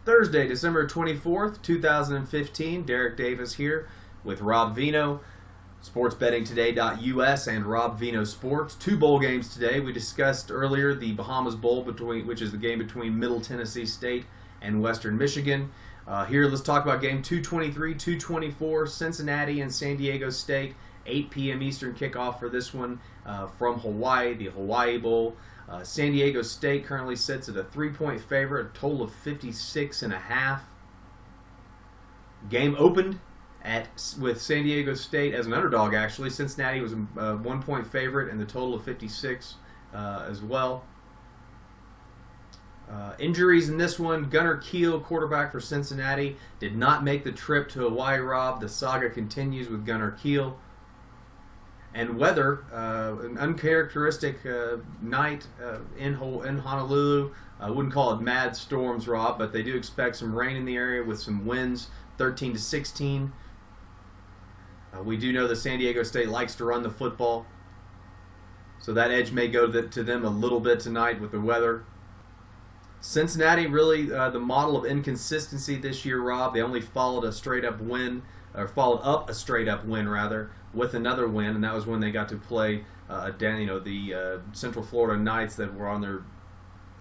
Thursday, December 24th, 2015. Derek Davis here with Rob Vino, sportsbettingtoday.us and Rob Vino Sports. Two bowl games today. We discussed earlier the Bahamas Bowl, which is the game between Middle Tennessee State and Western Michigan. Here, let's talk about game 223, 224, Cincinnati and San Diego State. 8 p.m. Eastern kickoff for this one from Hawaii, the Hawaii Bowl. San Diego State currently sits at a 3-point favorite, a total of 56.5. Game opened with San Diego State as an underdog, actually. Cincinnati was a 1-point favorite and the total of 56 as well. Injuries in this one. Gunnar Kiel, quarterback for Cincinnati, did not make the trip to Hawaii, Rob. The saga continues with Gunnar Kiel. And weather, an uncharacteristic night in Honolulu. I wouldn't call it mad storms, Rob, but they do expect some rain in the area with some winds, 13 to 16. We do know that San Diego State likes to run the football, so that edge may go to them a little bit tonight with the weather. Cincinnati, really the model of inconsistency this year, Rob. They only followed up a straight up win, rather, with another win, and that was when they got to play the Central Florida Knights that were on the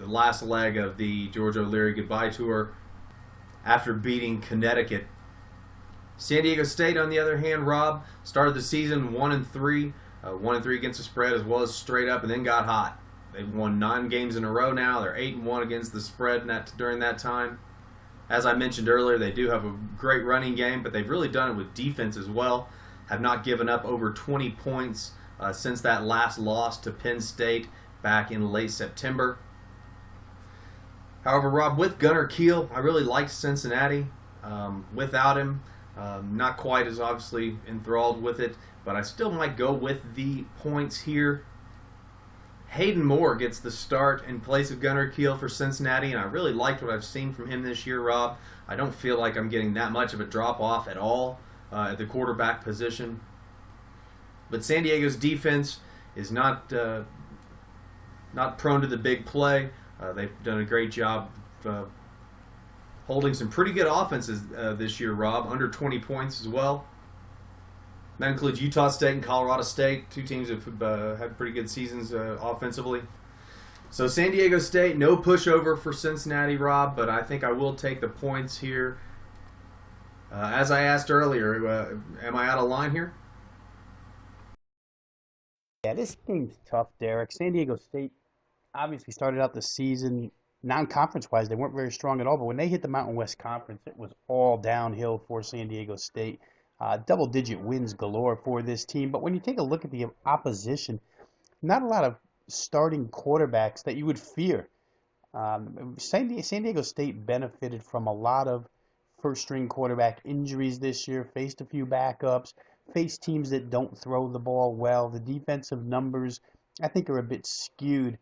last leg of the George O'Leary goodbye tour after beating Connecticut. San Diego State, on the other hand, Rob, started the season 1-3, 1-3 against the spread as well as straight up, and then got hot. They've won 9 games in a row now. They're 8-1 against the spread during that time. As I mentioned earlier, they do have a great running game, but they've really done it with defense as well. Have not given up over 20 points since that last loss to Penn State back in late September. However, Rob, with Gunnar Kiel, I really liked Cincinnati. Without him, not quite as obviously enthralled with it, but I still might go with the points here. Hayden Moore gets the start in place of Gunnar Kiel for Cincinnati, and I really liked what I've seen from him this year, Rob. I don't feel like I'm getting that much of a drop-off at all at the quarterback position. But San Diego's defense is not prone to the big play. They've done a great job holding some pretty good offenses this year, Rob, under 20 points as well. That includes Utah State and Colorado State, two teams that have had pretty good seasons offensively. So San Diego State, no pushover for Cincinnati, Rob, but I think I will take the points here. As I asked earlier, am I out of line here? Yeah, this game's tough, Derek. San Diego State obviously started out the season non-conference wise. They weren't very strong at all, but when they hit the Mountain West Conference, it was all downhill for San Diego State. Double-digit wins galore for this team. But when you take a look at the opposition, not a lot of starting quarterbacks that you would fear. San Diego State benefited from a lot of first-string quarterback injuries this year, faced a few backups, faced teams that don't throw the ball well. The defensive numbers, I think, are a bit skewed.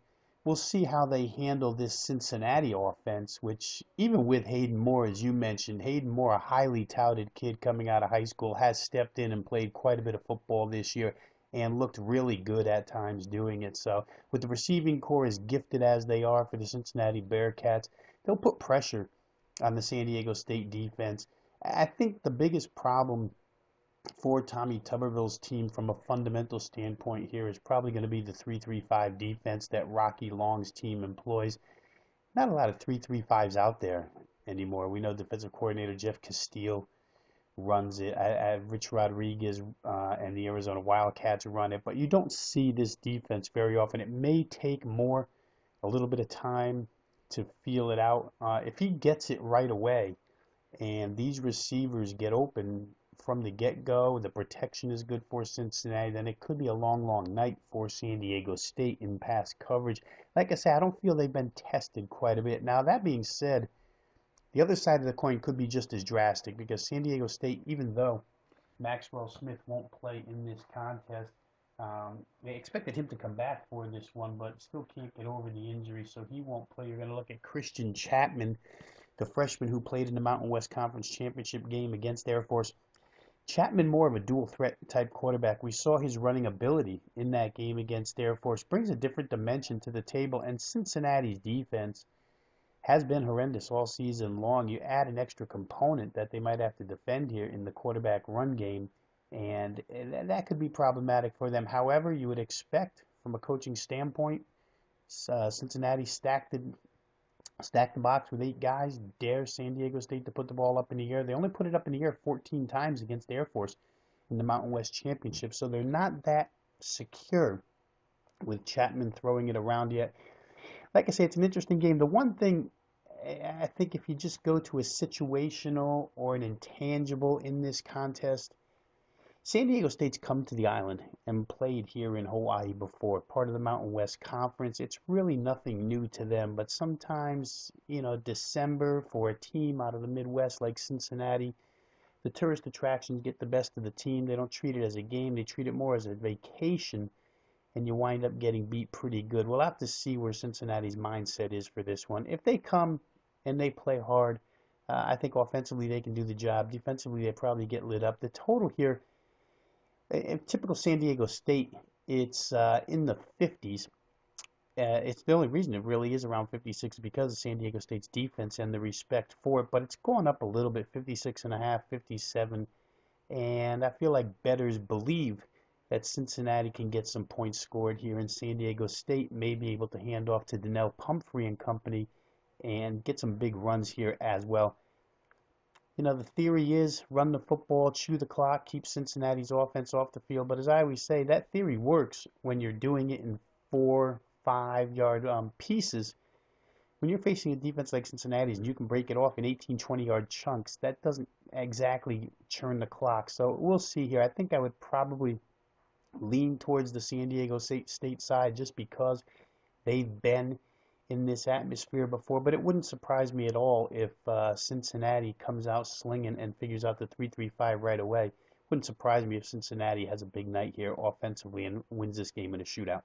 We'll see how they handle this Cincinnati offense, which even with Hayden Moore, as you mentioned, Hayden Moore, a highly touted kid coming out of high school, has stepped in and played quite a bit of football this year and looked really good at times doing it. So with the receiving core as gifted as they are for the Cincinnati Bearcats, they'll put pressure on the San Diego State defense. I think the biggest problem for Tommy Tuberville's team from a fundamental standpoint here is probably going to be the 3-3-5 defense that Rocky Long's team employs. Not a lot of 3-3-5s out there anymore. We know defensive coordinator Jeff Castile runs it. Rich Rodriguez and the Arizona Wildcats run it, but you don't see this defense very often. It may take a little bit of time to feel it out. If he gets it right away and these receivers get open from the get-go, the protection is good for Cincinnati, then it could be a long, long night for San Diego State in pass coverage. Like I said, I don't feel they've been tested quite a bit. Now, that being said, the other side of the coin could be just as drastic because San Diego State, even though Maxwell Smith won't play in this contest, they expected him to come back for this one, but still can't get over the injury, so he won't play. You're going to look at Christian Chapman, the freshman who played in the Mountain West Conference Championship game against Air Force. Chapman, more of a dual threat type quarterback. We saw his running ability in that game against Air Force. Brings a different dimension to the table. And Cincinnati's defense has been horrendous all season long. You add an extra component that they might have to defend here in the quarterback run game, and that could be problematic for them. However, you would expect from a coaching standpoint, Cincinnati stacked the box with 8 guys, dare San Diego State to put the ball up in the air. They only put it up in the air 14 times against Air Force in the Mountain West Championship, so they're not that secure with Chapman throwing it around yet. Like I say, it's an interesting game. The one thing I think if you just go to a situational or an intangible in this contest, San Diego State's come to the island and played here in Hawaii before, part of the Mountain West Conference. It's really nothing new to them, but sometimes, December for a team out of the Midwest like Cincinnati, the tourist attractions get the best of the team. They don't treat it as a game, they treat it more as a vacation, and you wind up getting beat pretty good. We'll have to see where Cincinnati's mindset is for this one. If they come and they play hard, I think offensively they can do the job. Defensively, they probably get lit up. The total here, in typical San Diego State, it's in the 50s. It's the only reason it really is around 56 because of San Diego State's defense and the respect for it. But it's gone up a little bit, 56 and a half, 57, and I feel like bettors believe that Cincinnati can get some points scored here, and San Diego State may be able to hand off to Donnell Pumphrey and company and get some big runs here as well. The theory is run the football, chew the clock, keep Cincinnati's offense off the field. But as I always say, that theory works when you're doing it in 4, 5 yard pieces. When you're facing a defense like Cincinnati's and you can break it off in 18, 20-yard chunks, that doesn't exactly churn the clock. So we'll see here. I think I would probably lean towards the San Diego State side just because they've been in this atmosphere before, but it wouldn't surprise me at all if Cincinnati comes out slinging and figures out the 3-3-5 right away. Wouldn't surprise me if Cincinnati has a big night here offensively and wins this game in a shootout.